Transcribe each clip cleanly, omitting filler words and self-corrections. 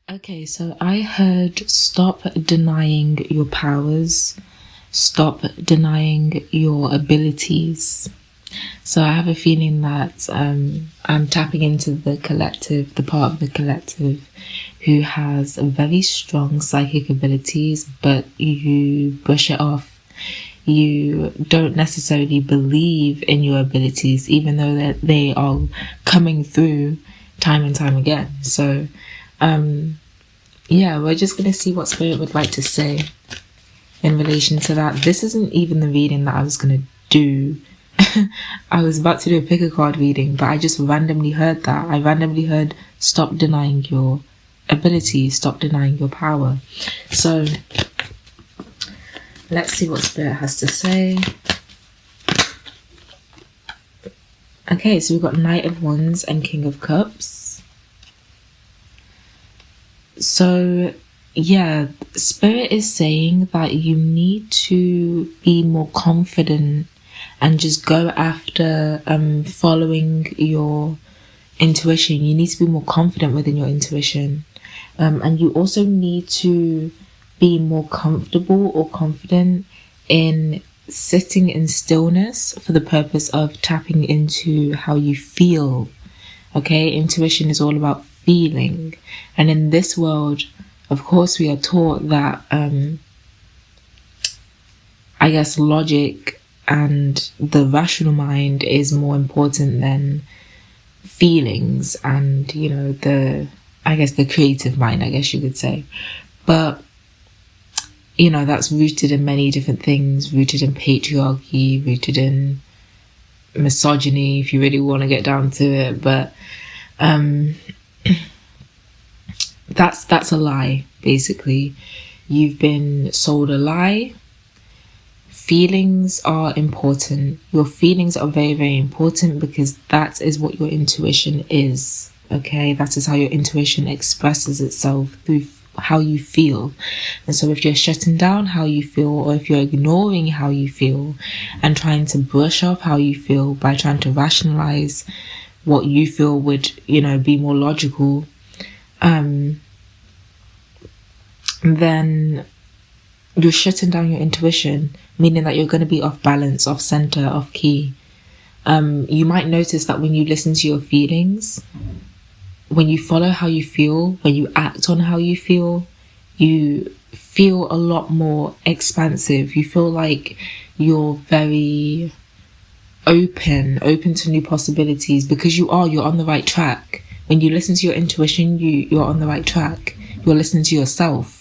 Okay, so I heard stop denying your powers, stop denying your abilities. So I have a feeling that I'm tapping into the collective, the part of the collective who has very strong psychic abilities, but you brush it off. You don't necessarily believe in your abilities, even though that they are coming through time and time again. So, yeah, we're just going to see what Spirit would like to say in relation to that. This isn't even the reading that I was going to do. I was about to do a pick a card reading, but I just randomly heard that. I randomly heard stop denying your ability, stop denying your power. So let's see what Spirit has to say. Okay, so we've got Knight of Wands and King of Cups. So yeah, Spirit is saying that you need to be more confident and just go after following your intuition. You need to be more confident within your intuition, and you also need to be more comfortable or confident in sitting in stillness for the purpose of tapping into how you feel. Okay, intuition is all about feeling, and in this world, of course, we are taught that I guess logic and the rational mind is more important than feelings and, you know, the creative mind, I guess you could say. But, you know, that's rooted in many different things, rooted in patriarchy, rooted in misogyny, if you really want to get down to it. But that's a lie, basically. You've been sold a lie. Feelings are important. Your feelings are very, very important because that is what your intuition is. Okay, that is how your intuition expresses itself, through how you feel. And so if you're shutting down how you feel, or if you're ignoring how you feel and trying to brush off how you feel by trying to rationalize what you feel would, you know, be more logical, then you're shutting down your intuition, meaning that you're going to be off balance, off center, off key. You might notice that when you listen to your feelings, when you follow how you feel, when you act on how you feel a lot more expansive. You feel like you're very open to new possibilities because you're on the right track. When you listen to your intuition, you're on the right track. You're listening to yourself.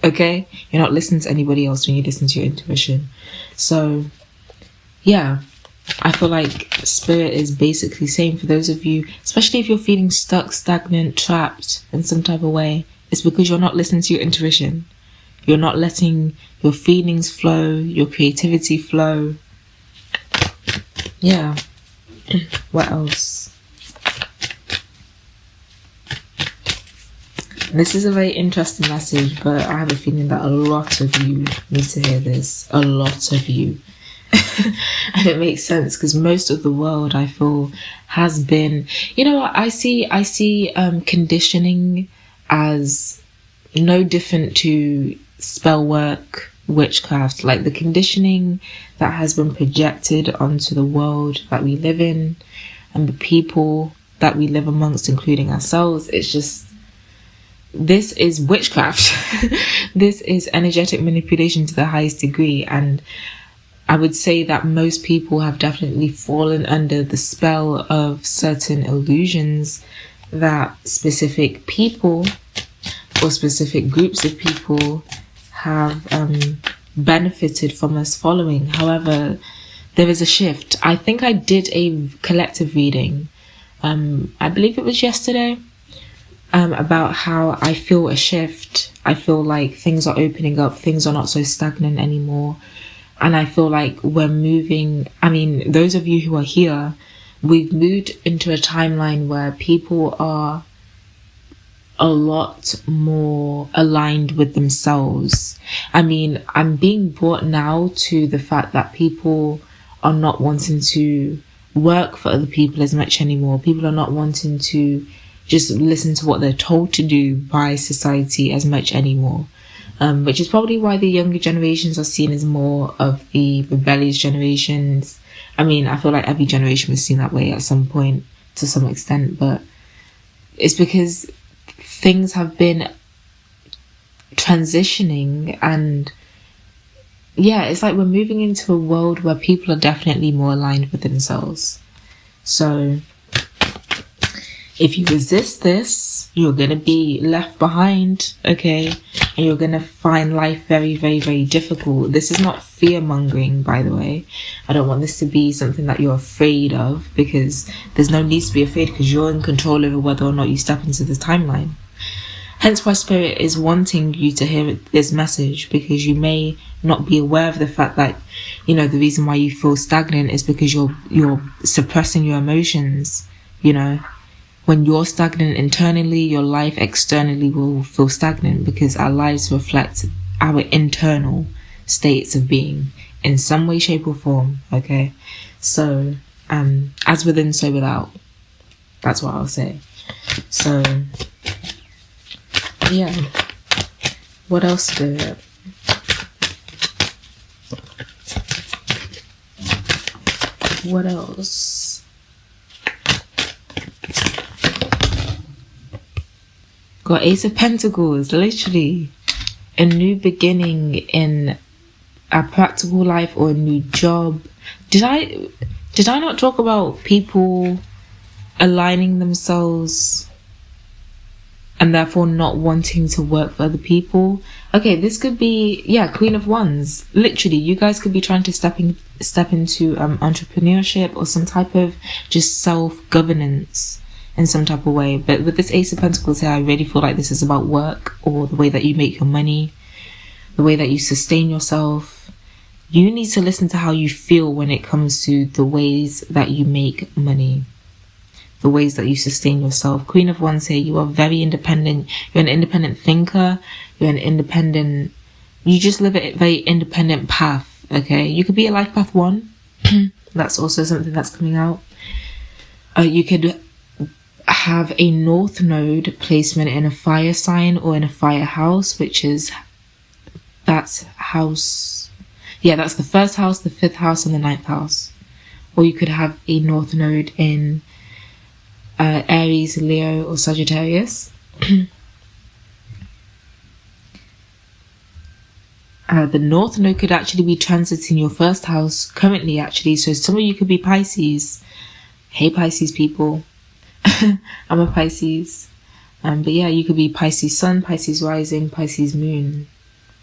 Okay? You're not listening to anybody else when you listen to your intuition. So, yeah, I feel like Spirit is basically saying, for those of you, especially if you're feeling stuck, stagnant, trapped in some type of way, it's because you're not listening to your intuition. You're not letting your feelings flow, your creativity flow. Yeah. What else? This is a very interesting message, but I have a feeling that a lot of you need to hear this. A lot of you. And it makes sense because most of the world, I feel, has been, you know what, I see conditioning as no different to spell work, witchcraft, like the conditioning that has been projected onto the world that we live in and the people that we live amongst, including ourselves. It's just, this is witchcraft. This is energetic manipulation to the highest degree, and I would say that most people have definitely fallen under the spell of certain illusions that specific people or specific groups of people have benefited from us following. However, there is a shift. I think I did a collective reading, I believe it was yesterday, about how I feel a shift. I feel like things are opening up, things are not so stagnant anymore. And I feel like we're moving, I mean, those of you who are here, we've moved into a timeline where people are a lot more aligned with themselves. I mean, I'm being brought now to the fact that people are not wanting to work for other people as much anymore. People are not wanting to just listen to what they're told to do by society as much anymore. Which is probably why the younger generations are seen as more of the rebellious generations. I mean, I feel like every generation was seen that way at some point to some extent, but it's because things have been transitioning, and yeah, it's like we're moving into a world where people are definitely more aligned with themselves. So if you resist this, you're going to be left behind, okay? And you're going to find life very, very, very difficult. This is not fear-mongering, by the way. I don't want this to be something that you're afraid of, because there's no need to be afraid, because you're in control over whether or not you step into this timeline. Hence why Spirit is wanting you to hear this message, because you may not be aware of the fact that, you know, the reason why you feel stagnant is because you're suppressing your emotions, you know. When you're stagnant internally, your life externally will feel stagnant, because our lives reflect our internal states of being in some way, shape or form, okay? So, as within, so without. That's what I'll say. So, yeah. What else, Spirit? What else? Got Ace of Pentacles, literally. A new beginning in a practical life or a new job. Did I not talk about people aligning themselves and therefore not wanting to work for other people? Okay, this could be, yeah, Queen of Wands. Literally, you guys could be trying to step into entrepreneurship or some type of just self-governance in some type of way. But with this Ace of Pentacles here, I really feel like this is about work, or the way that you make your money, the way that you sustain yourself. You need to listen to how you feel when it comes to the ways that you make money, the ways that you sustain yourself. Queen of Wands here, you are very independent. You're an independent thinker. You're an independent, you just live a very independent path, okay? You could be a life path 1. That's also something that's coming out. You could have a north node placement in a fire sign or in a fire house, which is, that's house, yeah, that's the first house, the 5th house and the 9th house. Or you could have a north node in Aries, Leo or Sagittarius. The north node could actually be transiting your 1st house currently, actually. So some of you could be Pisces. Hey Pisces people. I'm a Pisces. But yeah, you could be Pisces Sun, Pisces Rising, Pisces Moon.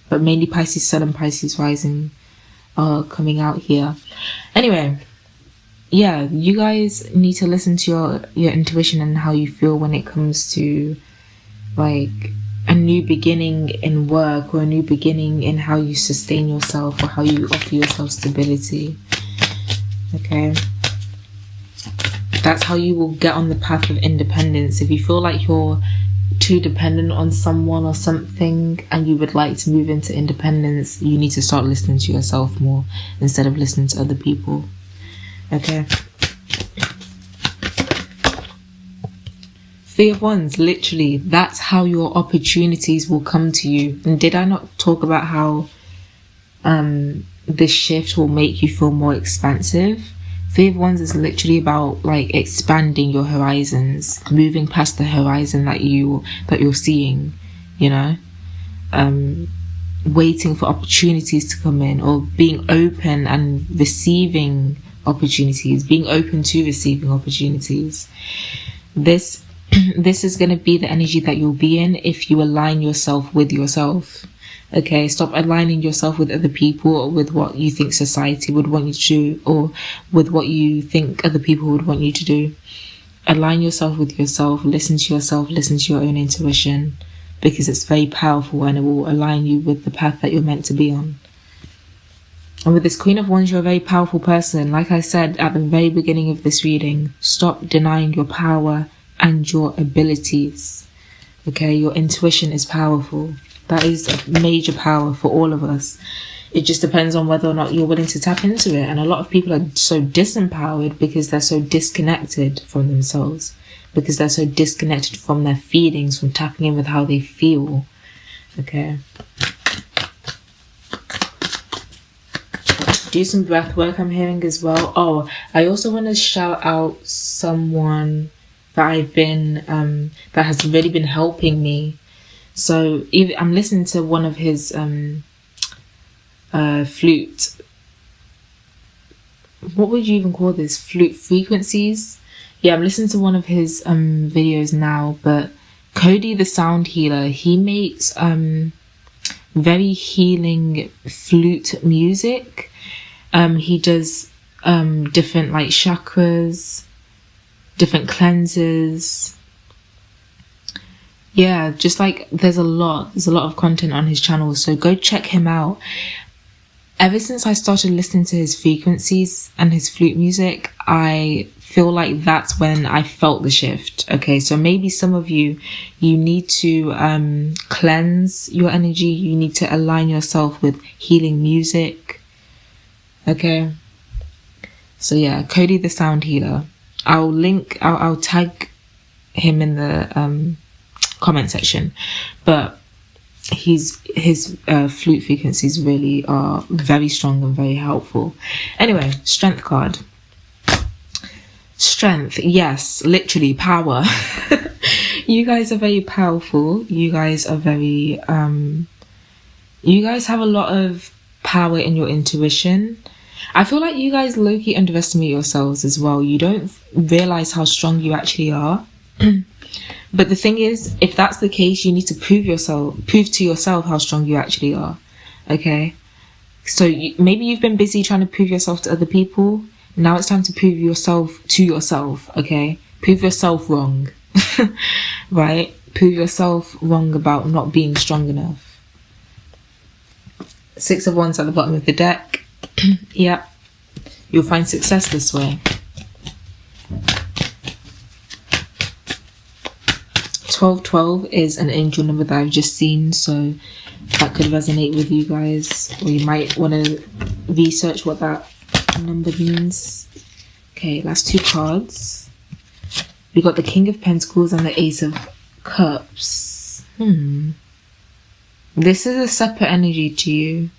But mainly Pisces Sun and Pisces Rising are coming out here. Anyway, yeah, you guys need to listen to your intuition and how you feel when it comes to like a new beginning in work, or a new beginning in how you sustain yourself, or how you offer yourself stability. Okay? That's how you will get on the path of independence. If you feel like you're too dependent on someone or something and you would like to move into independence, you need to start listening to yourself more instead of listening to other people. Okay? Three of Wands, literally, that's how your opportunities will come to you. And did I not talk about how this shift will make you feel more expansive? Three of Wands is literally about like expanding your horizons, moving past the horizon that you're seeing, you know, waiting for opportunities to come in, or being open and receiving opportunities, being open to receiving opportunities. This is going to be the energy that you'll be in if you align yourself with yourself. Okay, stop aligning yourself with other people, or with what you think society would want you to do, or with what you think other people would want you to do. Align yourself with yourself, listen to yourself, listen to your own intuition, because it's very powerful and it will align you with the path that you're meant to be on. And with this Queen of Wands, you're a very powerful person. Like I said at the very beginning of this reading, stop denying your power and your abilities. Okay, your intuition is powerful. That is a major power for all of us. It just depends on whether or not you're willing to tap into it. And a lot of people are so disempowered because they're so disconnected from themselves. because they're so disconnected from their feelings, from tapping in with how they feel. Okay. Do some breath work, I'm hearing as well. Oh, I also want to shout out someone that I've been, that has really been helping me. So I'm listening to one of his flute. What would you even call this? Flute frequencies? Yeah, I'm listening to one of his videos now, but Cody the Sound Healer, he makes very healing flute music. He does different like chakras, different cleanses. Yeah, just like there's a lot of content on his channel, so go check him out. Ever since I started listening to his frequencies and his flute music, I feel like that's when I felt the shift. Okay, so maybe some of you need to cleanse your energy. You need to align yourself with healing music. Okay, so yeah, Cody the Sound Healer. I'll tag him in the comment section, but his flute frequencies really are very strong and very helpful. Anyway, strength card. Strength, yes, literally power. You guys are very powerful. You guys are very you guys have a lot of power in your intuition. I feel like you guys low-key underestimate yourselves as well. You don't realize how strong you actually are. But the thing is, if that's the case, you need to prove to yourself how strong you actually are. Okay? So maybe you've been busy trying to prove yourself to other people. Now it's time to prove yourself to yourself. Okay? Prove yourself wrong. Right? Prove yourself wrong about not being strong enough. 6 of Wands at the bottom of the deck. Yep. You'll find success this way. 1212 is an angel number that I've just seen, so that could resonate with you guys, or you might want to research what that number means. Okay, last 2 cards. We got the King of Pentacles and the Ace of Cups. This is a separate energy to you.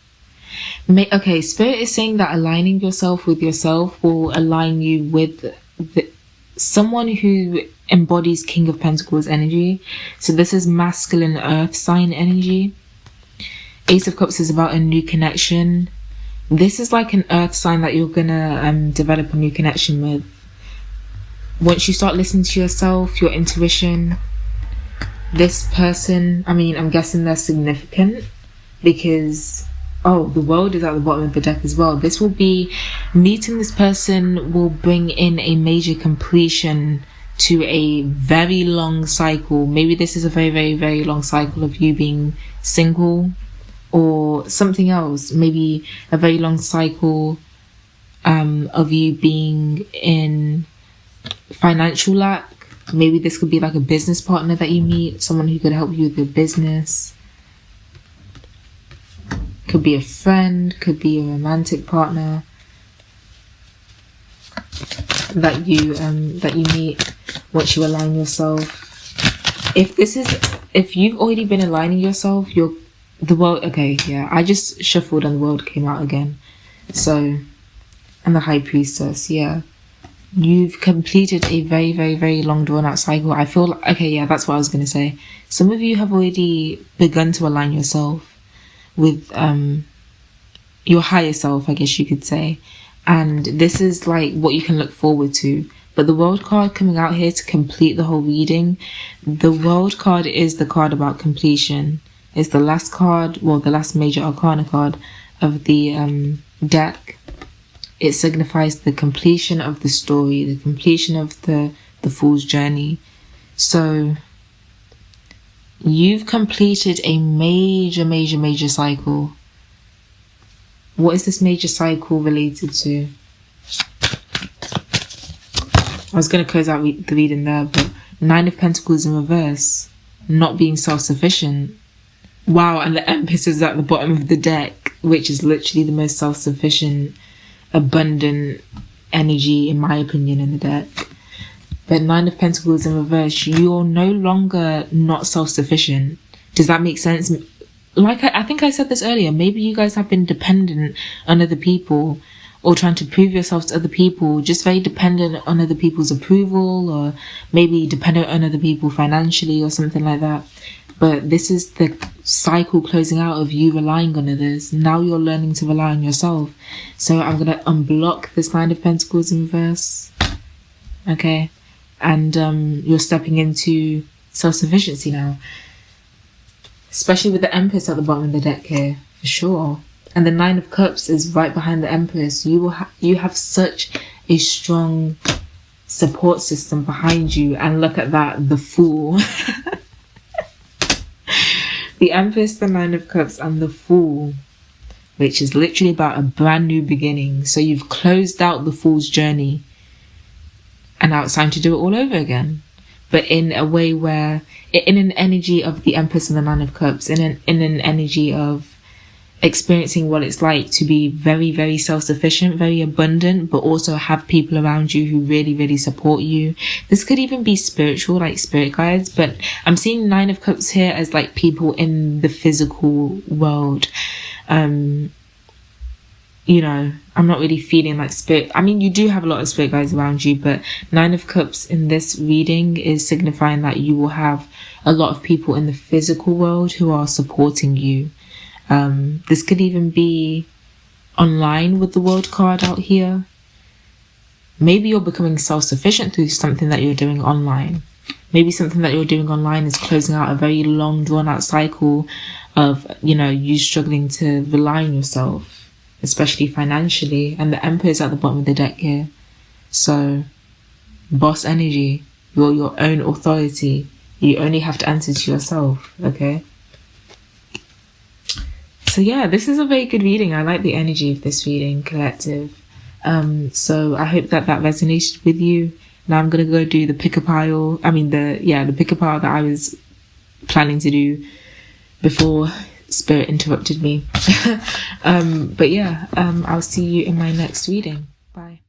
Okay, Spirit is saying that aligning yourself with yourself will align you with someone who embodies King of Pentacles energy. So this is masculine earth sign energy. Ace of Cups is about a new connection. This is like an earth sign that you're gonna develop a new connection with. Once you start listening to yourself, your intuition, this person, I mean, I'm guessing they're significant because, oh, the World is at the bottom of the deck as well. This will be, meeting this person will bring in a major completion to a very long cycle. Maybe this is a very, very, very long cycle of you being single or something else. Maybe a very long cycle of you being in financial lack. Maybe this could be like a business partner that you meet, someone who could help you with your business. Could be a friend, could be a romantic partner that you meet once you align yourself. If you've already been aligning yourself, the World, okay, yeah, I just shuffled and the World came out again. So, and the High Priestess, yeah. You've completed a very, very, very long drawn out cycle. I feel, okay, yeah, that's what I was going to say. Some of you have already begun to align yourself with your higher self, I guess you could say. And this is like what you can look forward to. But the World card coming out here to complete the whole reading, the World card is the card about completion. It's the last card, well, the last major arcana card of the deck. It signifies the completion of the story, the completion of the Fool's journey. So you've completed a major, major, major cycle. What is this major cycle related to? I was going to close out the reading there, but 9 of Pentacles in reverse. Not being self-sufficient. Wow, and the Empress is at the bottom of the deck, which is literally the most self-sufficient, abundant energy, in my opinion, in the deck. But Nine of Pentacles in reverse, you're no longer not self-sufficient. Does that make sense? Like I think I said this earlier, maybe you guys have been dependent on other people or trying to prove yourself to other people, just very dependent on other people's approval, or maybe dependent on other people financially or something like that. But this is the cycle closing out of you relying on others. Now you're learning to rely on yourself. So I'm going to unblock this Nine of Pentacles in reverse. Okay. And you're stepping into self-sufficiency now. Especially with the Empress at the bottom of the deck here, for sure. And the Nine of Cups is right behind the Empress. You have such a strong support system behind you. And look at that, the Fool. The Empress, the Nine of Cups, and the Fool, which is literally about a brand new beginning. So you've closed out the Fool's journey, and now it's time to do it all over again. But in a way where, in an energy of the Empress and the Nine of Cups, in an energy of experiencing what it's like to be very, very self-sufficient, very abundant, but also have people around you who really, really support you. This could even be spiritual, like spirit guides, but I'm seeing Nine of Cups here as like people in the physical world. You know, I'm not really feeling like spirit. I mean, you do have a lot of spirit guides around you, but Nine of Cups in this reading is signifying that you will have a lot of people in the physical world who are supporting you. This could even be online with the World card out here. Maybe you're becoming self-sufficient through something that you're doing online. Maybe something that you're doing online is closing out a very long, drawn-out cycle of, you know, you struggling to rely on yourself, especially financially. And the Emperor is at the bottom of the deck here. So, boss energy. You're your own authority. You only have to answer to yourself, okay? So yeah, this is a very good reading. I like the energy of this reading, collective. So I hope that resonated with you. Now I'm going to go do the pick a pile. The pick a pile that I was planning to do before Spirit interrupted me. But yeah, I'll see you in my next reading. Bye.